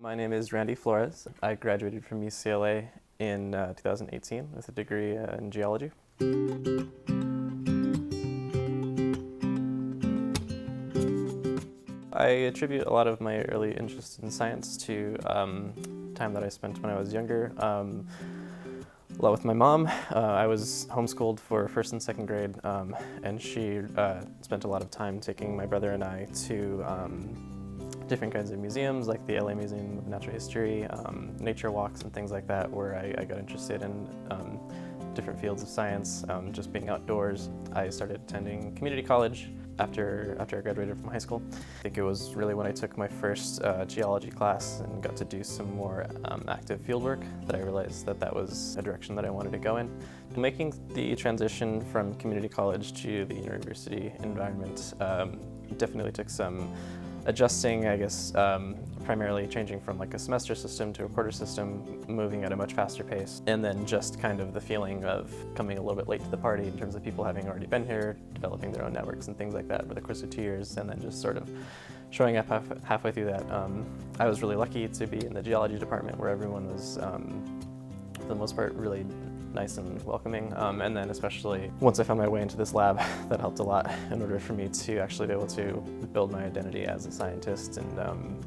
My name is Randy Flores. I graduated from UCLA in 2018 with a degree in geology. I attribute a lot of my early interest in science to time that I spent when I was younger. A lot with my mom. I was homeschooled for first and second grade, and she spent a lot of time taking my brother and I to different kinds of museums, like the LA Museum of Natural History, nature walks and things like that, where I got interested in different fields of science, just being outdoors. I started attending community college after I graduated from high school. I think it was really when I took my first geology class and got to do some more active field work that I realized that that was a direction that I wanted to go in. Making the transition from community college to the university environment definitely took some adjusting, I guess, primarily changing from like a semester system to a quarter system, moving at a much faster pace, and then just kind of the feeling of coming a little bit late to the party in terms of people having already been here, developing their own networks and things like that over the course of 2 years, and then just sort of showing up halfway through that. I was really lucky to be in the geology department where everyone was, for the most part, really nice and welcoming, and then especially once I found my way into this lab, that helped a lot in order for me to actually be able to build my identity as a scientist and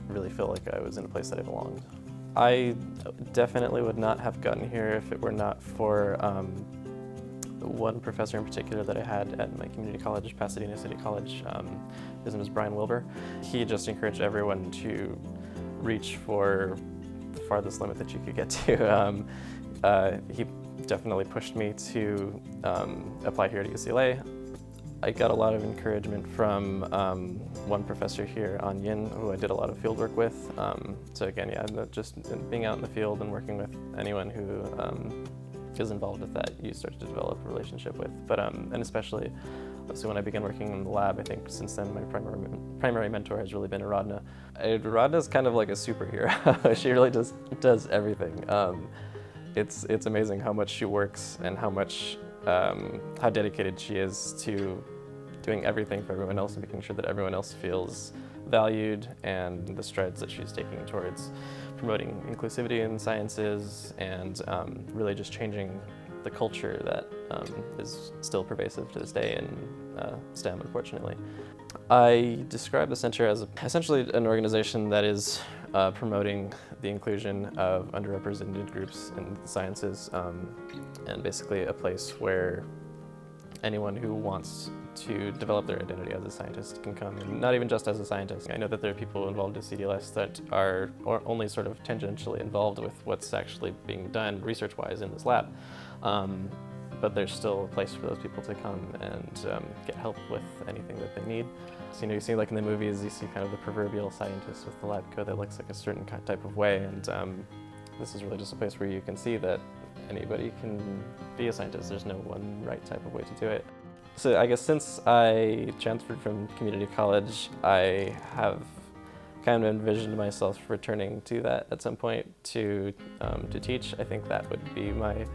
really feel like I was in a place that I belonged. I definitely would not have gotten here if it were not for one professor in particular that I had at my community college, Pasadena City College. His name is Brian Wilbur. He just encouraged everyone to reach for the farthest limit that you could get to. He definitely pushed me to apply here at UCLA. I got a lot of encouragement from one professor here, An Yin, who I did a lot of field work with. So again, yeah, just being out in the field and working with anyone who is involved with that, you start to develop a relationship with. But and especially, obviously, when I began working in the lab, I think since then my primary mentor has really been Aradhna. Aradhna's kind of like a superhero. She really does everything. It's amazing how much she works and how dedicated she is to doing everything for everyone else and making sure that everyone else feels valued, and the strides that she's taking towards promoting inclusivity in sciences and really just changing the culture that is still pervasive to this day in STEM, unfortunately. I describe the center as essentially an organization that is promoting the inclusion of underrepresented groups in the sciences, and basically a place where anyone who wants to develop their identity as a scientist can come, and not even just as a scientist. I know that there are people involved in CDLS that are only sort of tangentially involved with what's actually being done research-wise in this lab. But there's still a place for those people to come and get help with anything that they need. So, you see like in the movies, you see kind of the proverbial scientist with the lab coat that looks like a certain type of way, and this is really just a place where you can see that anybody can be a scientist. There's no one right type of way to do it. So I guess since I transferred from community college, I have kind of envisioned myself returning to that at some point to teach. I think that would be my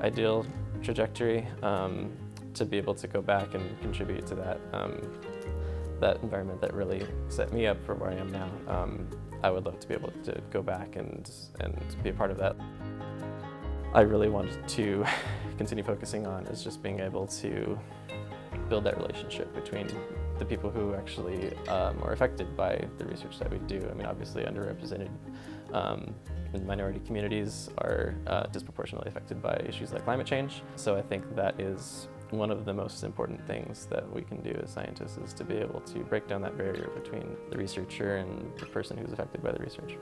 ideal trajectory, to be able to go back and contribute to that environment that really set me up for where I am now. I would love to be able to go back and be a part of that. I really wanted to continue focusing on is just being able to build that relationship between the people who actually are affected by the research that we do. I mean, obviously underrepresented and minority communities are disproportionately affected by issues like climate change. So I think that is one of the most important things that we can do as scientists, is to be able to break down that barrier between the researcher and the person who's affected by the research.